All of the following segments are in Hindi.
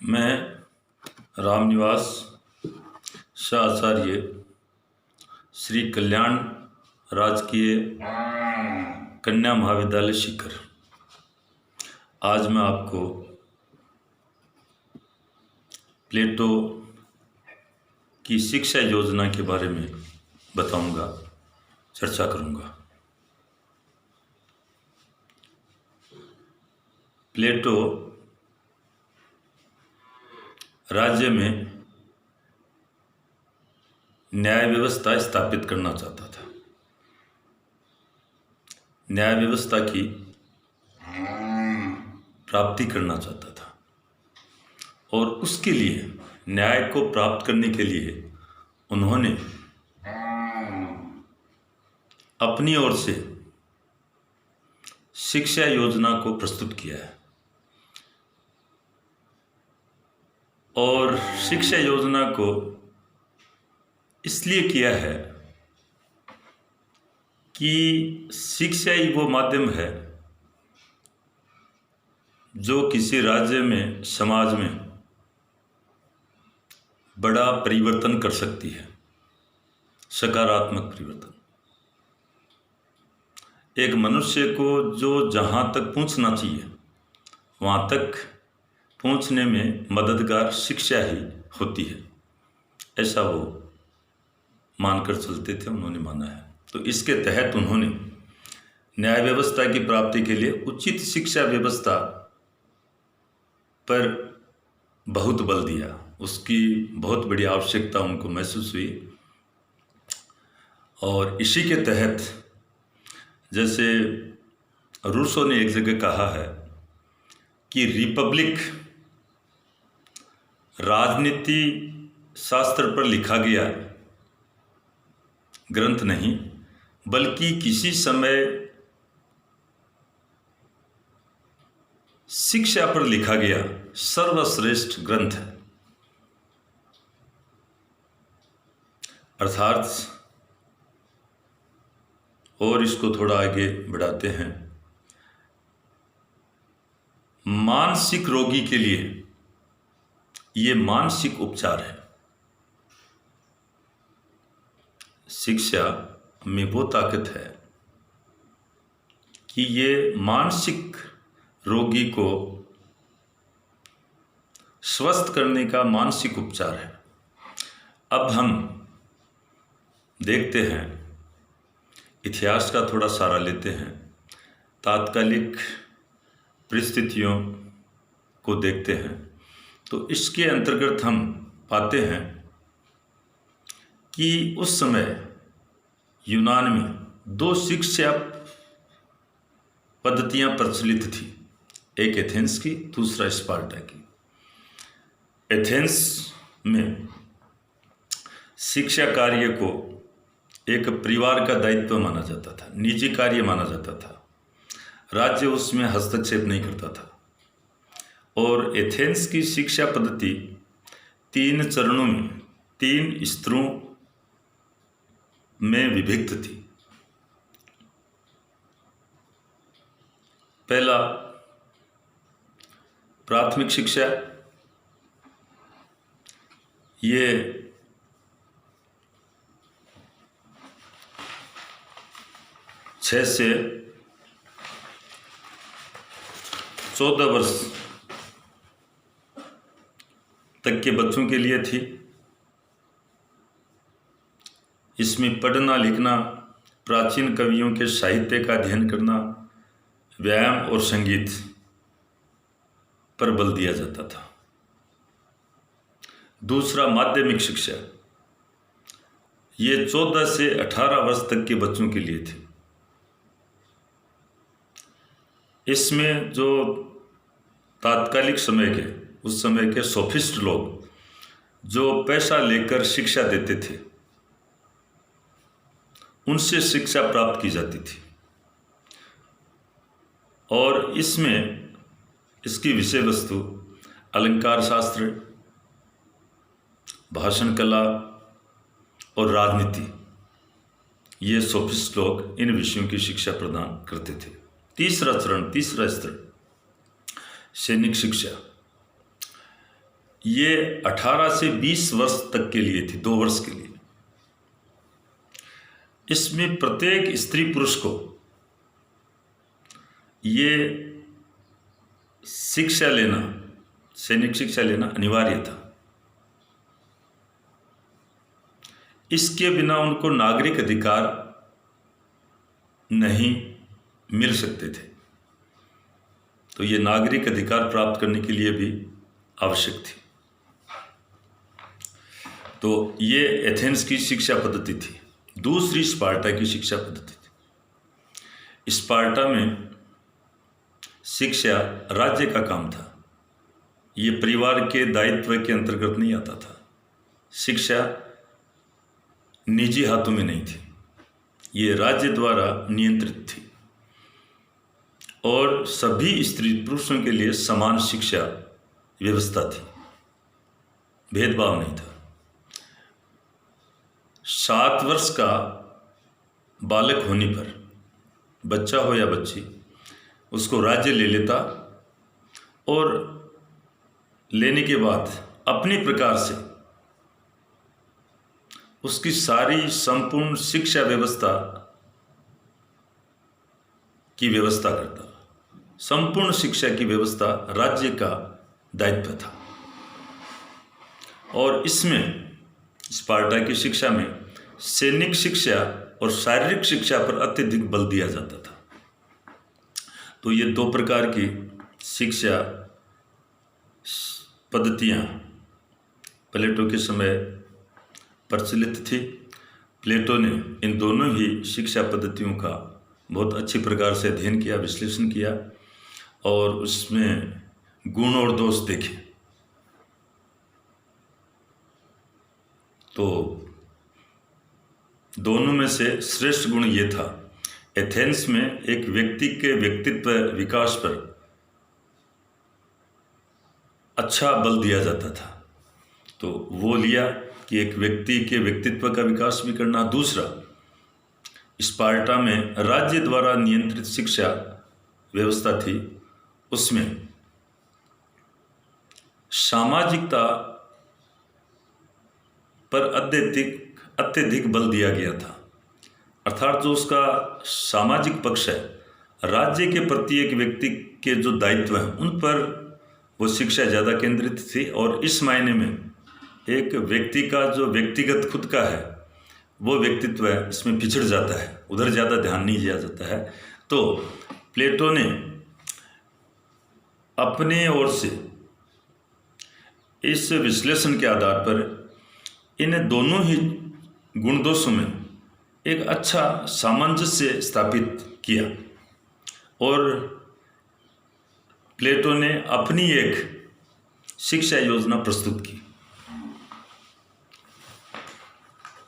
मैं रामनिवास शाह आचार्य श्री कल्याण राजकीय कन्या महाविद्यालय सीकर। आज मैं आपको प्लेटो की शिक्षा योजना के बारे में बताऊंगा, चर्चा करूंगा। प्लेटो राज्य में न्याय व्यवस्था स्थापित करना चाहता था। न्याय व्यवस्था की प्राप्ति करना चाहता था और उसके लिए न्याय को प्राप्त करने के लिए उन्होंने अपनी ओर से शिक्षा योजना को प्रस्तुत किया है। और शिक्षा योजना को इसलिए किया है कि शिक्षा ही वो माध्यम है जो किसी राज्य में, समाज में बड़ा परिवर्तन कर सकती है, सकारात्मक परिवर्तन। एक मनुष्य को जो जहाँ तक पहुँचना चाहिए वहाँ तक पहुँचने में मददगार शिक्षा ही होती है, ऐसा वो मानकर चलते थे, उन्होंने माना है। तो इसके तहत उन्होंने न्याय व्यवस्था की प्राप्ति के लिए उचित शिक्षा व्यवस्था पर बहुत बल दिया। उसकी बहुत बड़ी आवश्यकता उनको महसूस हुई और इसी के तहत, जैसे रूसो ने एक जगह कहा है कि रिपब्लिक राजनीति शास्त्र पर लिखा गया ग्रंथ नहीं, बल्कि किसी समय शिक्षा पर लिखा गया सर्वश्रेष्ठ ग्रंथ है। अर्थात, और इसको थोड़ा आगे बढ़ाते हैं, मानसिक रोगी के लिए ये मानसिक उपचार है। शिक्षा में वो ताकत है कि ये मानसिक रोगी को स्वस्थ करने का मानसिक उपचार है। अब हम देखते हैं, इतिहास का थोड़ा सहारा लेते हैं, तात्कालिक परिस्थितियों को देखते हैं। तो इसके अंतर्गत हम पाते हैं कि उस समय यूनान में दो शिक्षा पद्धतियां प्रचलित थी, एक एथेंस की, दूसरा स्पार्टा की। एथेंस में शिक्षा कार्य को एक परिवार का दायित्व माना जाता था, निजी कार्य माना जाता था, राज्य उसमें हस्तक्षेप नहीं करता था। और एथेंस की शिक्षा पद्धति 3 चरणों में 3 स्तरों में विभक्त थी। पहला प्राथमिक शिक्षा, ये छह से 14 वर्ष तक के बच्चों के लिए थी। इसमें पढ़ना लिखना, प्राचीन कवियों के साहित्य का अध्ययन करना, व्यायाम और संगीत पर बल दिया जाता था। दूसरा माध्यमिक शिक्षा, ये 14 से 18 वर्ष तक के बच्चों के लिए थी। इसमें जो तात्कालिक समय के, उस समय के सोफिस्ट लोग जो पैसा लेकर शिक्षा देते थे, उनसे शिक्षा प्राप्त की जाती थी। और इसमें इसकी विषय वस्तु अलंकार शास्त्र, भाषण कला और राजनीति, ये सोफिस्ट लोग इन विषयों की शिक्षा प्रदान करते थे। तीसरा चरण, तीसरा स्तर, सैनिक शिक्षा। ये 18 से 20 वर्ष तक के लिए थी, 2 वर्ष के लिए। इसमें प्रत्येक स्त्री पुरुष को ये शिक्षा लेना, सैनिक शिक्षा लेना अनिवार्य था। इसके बिना उनको नागरिक अधिकार नहीं मिल सकते थे। तो ये नागरिक अधिकार प्राप्त करने के लिए भी आवश्यक थी। तो ये एथेंस की शिक्षा पद्धति थी। दूसरी स्पार्टा की शिक्षा पद्धति थी। स्पार्टा में शिक्षा राज्य का काम था, ये परिवार के दायित्व के अंतर्गत नहीं आता था। शिक्षा निजी हाथों में नहीं थी, ये राज्य द्वारा नियंत्रित थी और सभी स्त्री पुरुषों के लिए समान शिक्षा व्यवस्था थी, भेदभाव नहीं था। 7 वर्ष का बालक होने पर, बच्चा हो या बच्ची, उसको राज्य ले लेता और लेने के बाद अपनी प्रकार से उसकी सारी संपूर्ण शिक्षा व्यवस्था की व्यवस्था करता। संपूर्ण शिक्षा की व्यवस्था राज्य का दायित्व था। और इसमें स्पार्टा की शिक्षा में सैनिक शिक्षा और शारीरिक शिक्षा पर अत्यधिक बल दिया जाता था। तो ये 2 प्रकार की शिक्षा पद्धतियाँ प्लेटो के समय प्रचलित थी। प्लेटो ने इन दोनों ही शिक्षा पद्धतियों का बहुत अच्छी प्रकार से अध्ययन किया, विश्लेषण किया और उसमें गुण और दोष देखे। तो दोनों में से श्रेष्ठ गुण ये था, एथेंस में एक व्यक्ति के व्यक्तित्व विकास पर अच्छा बल दिया जाता था। तो वो लिया कि एक व्यक्ति के व्यक्तित्व का विकास भी करना। दूसरा, स्पार्टा में राज्य द्वारा नियंत्रित शिक्षा व्यवस्था थी, उसमें सामाजिकता पर अत्यधिक बल दिया गया था। अर्थात जो उसका सामाजिक पक्ष है, राज्य के प्रति एक व्यक्ति के जो दायित्व हैं उन पर वो शिक्षा ज़्यादा केंद्रित थी। और इस मायने में एक व्यक्ति का जो व्यक्तिगत खुद का है वो व्यक्तित्व है, इसमें पिछड़ जाता है, उधर ज़्यादा ध्यान नहीं दिया जाता है। तो प्लेटो ने अपने ओर से इस विश्लेषण के आधार पर इन दोनों ही गुण दोषों में एक अच्छा सामंजस्य स्थापित किया और प्लेटो ने अपनी एक शिक्षा योजना प्रस्तुत की।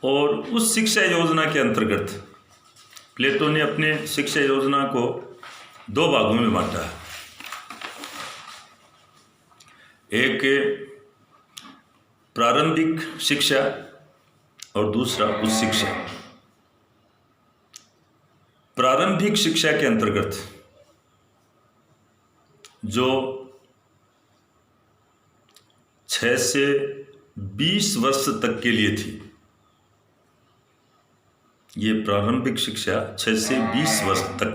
और उस शिक्षा योजना के अंतर्गत प्लेटो ने अपने शिक्षा योजना को 2 भागों में बांटा है। एक प्रारंभिक शिक्षा और दूसरा उच्च शिक्षा। प्रारंभिक शिक्षा के अंतर्गत जो 6 से 20 वर्ष तक के लिए थी, ये प्रारंभिक शिक्षा 6 से 20 वर्ष तक,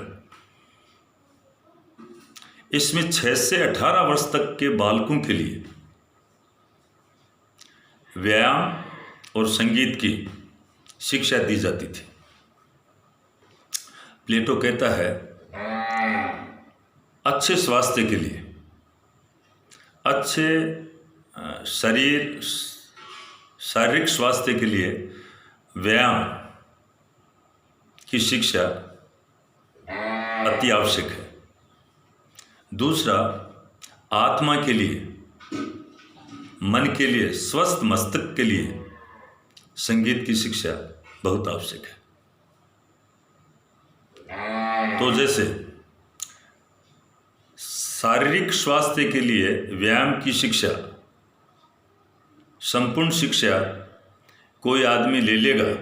इसमें 6 से 18 वर्ष तक के बालकों के लिए व्यायाम और संगीत की शिक्षा दी जाती थी। प्लेटो कहता है अच्छे स्वास्थ्य के लिए, अच्छे शारीरिक स्वास्थ्य के लिए व्यायाम की शिक्षा अति आवश्यक है। दूसरा, आत्मा के लिए, मन के लिए, स्वस्थ मस्तिष्क के लिए संगीत की शिक्षा बहुत आवश्यक है। तो जैसे शारीरिक स्वास्थ्य के लिए व्यायाम की शिक्षा, संपूर्ण शिक्षा कोई आदमी ले लेगा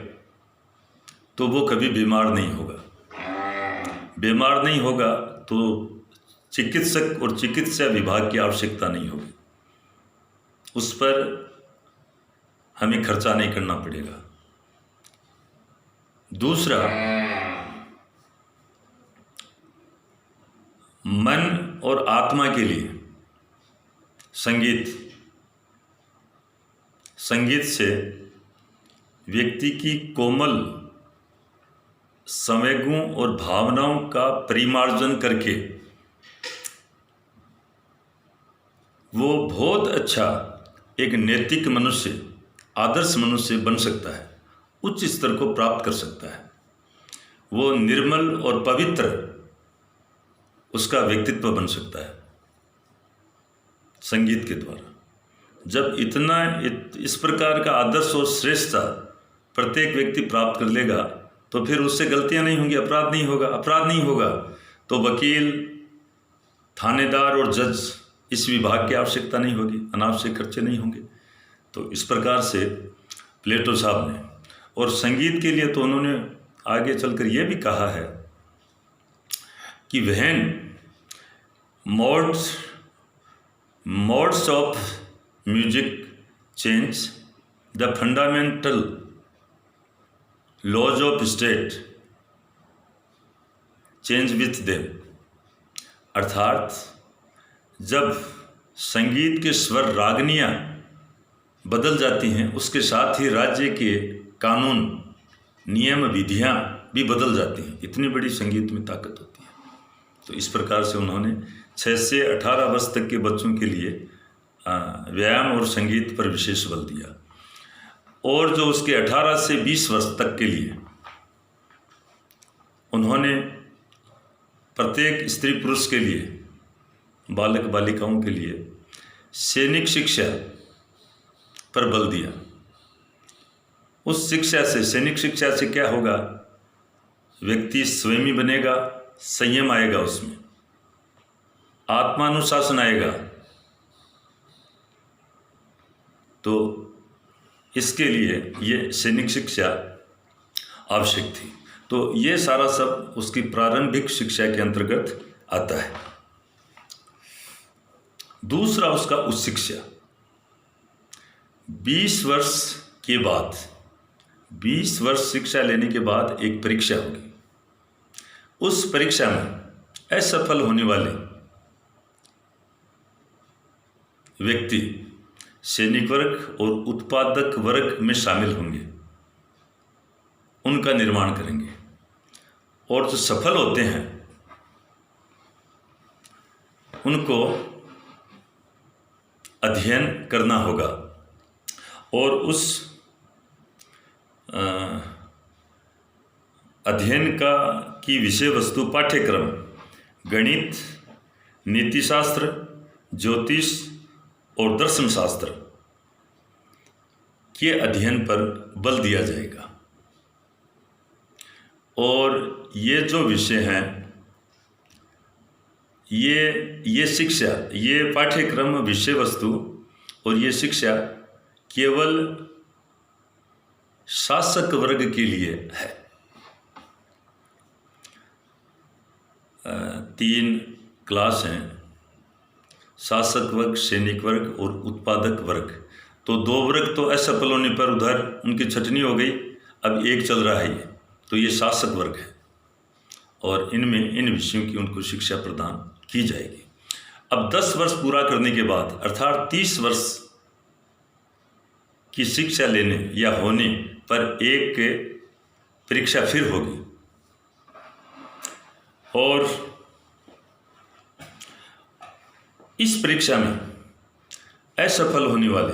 तो वो कभी बीमार नहीं होगा। बीमार नहीं होगा तो चिकित्सक और चिकित्सा विभाग की आवश्यकता नहीं होगी। उस पर हमें खर्चा नहीं करना पड़ेगा। दूसरा, मन और आत्मा के लिए संगीत से व्यक्ति की कोमल संवेगों और भावनाओं का परिमार्जन करके वो बहुत अच्छा एक नैतिक मनुष्य, आदर्श मनुष्य बन सकता है, उच्च स्तर को प्राप्त कर सकता है। वो निर्मल और पवित्र उसका व्यक्तित्व बन सकता है संगीत के द्वारा। जब इस प्रकार का आदर्श और श्रेष्ठता प्रत्येक व्यक्ति प्राप्त कर लेगा तो फिर उससे गलतियां नहीं होंगी, अपराध नहीं होगा तो वकील, थानेदार और जज इस विभाग की आवश्यकता नहीं होगी, अनावश्यक खर्चे नहीं होंगे। तो इस प्रकार से प्लेटो साहब ने, और संगीत के लिए तो उन्होंने आगे चलकर यह भी कहा है कि when modes of music change, the fundamental laws of state change with them। अर्थात जब संगीत के स्वर रागनियाँ बदल जाती हैं, उसके साथ ही राज्य के कानून, नियम, विधियाँ भी बदल जाती हैं। इतनी बड़ी संगीत में ताकत होती है। तो इस प्रकार से उन्होंने 6 से 18 वर्ष तक के बच्चों के लिए व्यायाम और संगीत पर विशेष बल दिया, और जो उसके 18 से 20 वर्ष तक के लिए उन्होंने प्रत्येक स्त्री पुरुष के लिए, बालक बालिकाओं के लिए सैनिक शिक्षा पर बल दिया। उस शिक्षा से, सैनिक शिक्षा से क्या होगा, व्यक्ति स्वयं बनेगा, संयम आएगा, उसमें आत्मानुशासन आएगा। तो इसके लिए ये सैनिक शिक्षा आवश्यक थी। तो ये सारा सब उसकी प्रारंभिक शिक्षा के अंतर्गत आता है। दूसरा उसका उच्च शिक्षा, 20 वर्ष के बाद, 20 वर्ष शिक्षा लेने के बाद एक परीक्षा होगी। उस परीक्षा में असफल होने वाले व्यक्ति सैनिक वर्ग और उत्पादक वर्ग में शामिल होंगे, उनका निर्माण करेंगे, और जो सफल होते हैं उनको अध्ययन करना होगा, और उस अध्ययन की विषय वस्तु पाठ्यक्रम गणित, नीतिशास्त्र, ज्योतिष और दर्शन शास्त्र के अध्ययन पर बल दिया जाएगा। और ये जो विषय हैं, ये शिक्षा, ये पाठ्यक्रम, विषय वस्तु और ये शिक्षा केवल शासक वर्ग के लिए है। 3 क्लास हैं, शासक वर्ग, सैनिक वर्ग और उत्पादक वर्ग। तो 2 वर्ग तो असफल होने पर उधर उनकी छटनी हो गई, अब एक चल रहा है ये, तो ये शासक वर्ग है, और इनमें इन विषयों की उनको शिक्षा प्रदान की जाएगी। अब 10 वर्ष पूरा करने के बाद, अर्थात 30 वर्ष की शिक्षा लेने या होने पर एक परीक्षा फिर होगी, और इस परीक्षा में असफल होने वाले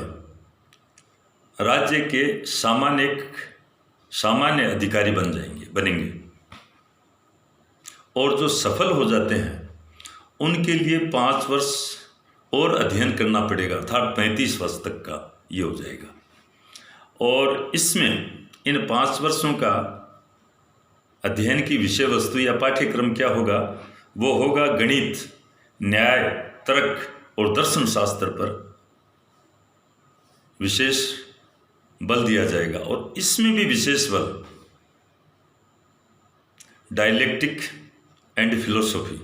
राज्य के सामान्य अधिकारी बनेंगे, और जो सफल हो जाते हैं उनके लिए 5 वर्ष और अध्ययन करना पड़ेगा, अर्थात 35 वर्ष तक का ये हो जाएगा। और इसमें इन 5 वर्षों का अध्ययन की विषय वस्तु या पाठ्यक्रम क्या होगा, वो होगा गणित, न्याय, तर्क और दर्शन शास्त्र पर विशेष बल दिया जाएगा। और इसमें भी विशेष बल डायलेक्टिक एंड फिलोसॉफी,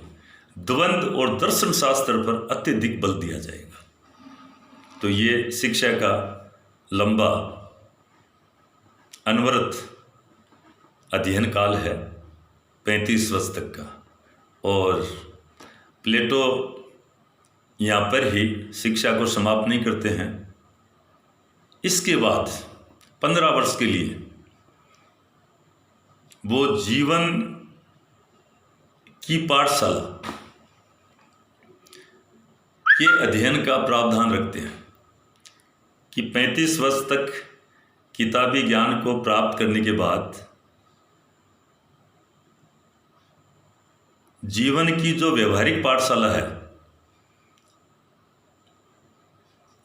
द्वंद्व और दर्शन शास्त्र पर अत्यधिक बल दिया जाएगा। तो ये शिक्षा का लंबा अनवरत अध्ययन काल है 35 वर्ष तक का। और प्लेटो यहाँ पर ही शिक्षा को समाप्त नहीं करते हैं। इसके बाद 15 वर्ष के लिए वो जीवन की पाठशाला के अध्ययन का प्रावधान रखते हैं कि 35 वर्ष तक किताबी ज्ञान को प्राप्त करने के बाद जीवन की जो व्यवहारिक पाठशाला है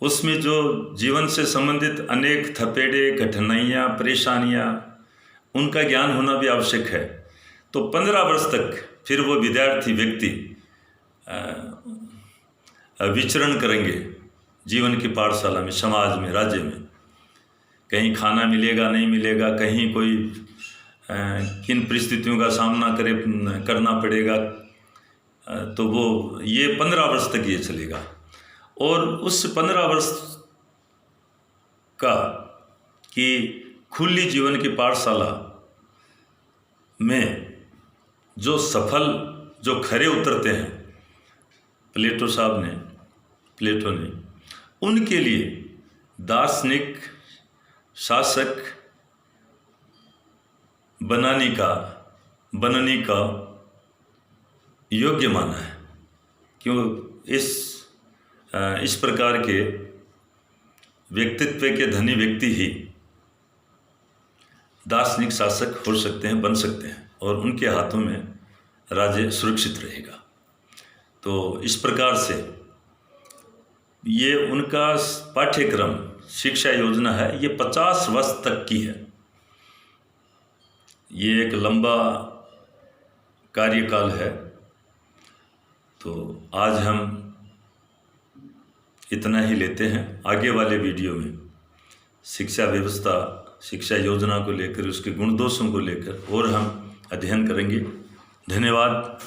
उसमें जो जीवन से संबंधित अनेक थपेड़े, कठिनाइयाँ, परेशानियाँ, उनका ज्ञान होना भी आवश्यक है। तो 15 वर्ष तक फिर वो विद्यार्थी व्यक्ति विचरण करेंगे जीवन की पाठशाला में, समाज में, राज्य में। कहीं खाना मिलेगा, नहीं मिलेगा, कहीं कोई किन परिस्थितियों का सामना करना पड़ेगा। तो वो ये 15 वर्ष तक ये चलेगा। और उस 15 वर्ष का कि खुली जीवन की पाठशाला में जो सफल, जो खरे उतरते हैं प्लेटो ने उनके लिए दार्शनिक शासक बनने का योग्य माना है। क्यों? इस प्रकार के व्यक्तित्व के धनी व्यक्ति ही दार्शनिक शासक हो सकते हैं, बन सकते हैं, और उनके हाथों में राज्य सुरक्षित रहेगा। तो इस प्रकार से ये उनका पाठ्यक्रम, शिक्षा योजना है, ये 50 वर्ष तक की है। ये एक लंबा कार्यकाल है। तो आज हम इतना ही लेते हैं। आगे वाले वीडियो में शिक्षा व्यवस्था, शिक्षा योजना को लेकर, उसके गुण दोषों को लेकर और हम अध्ययन करेंगे। धन्यवाद।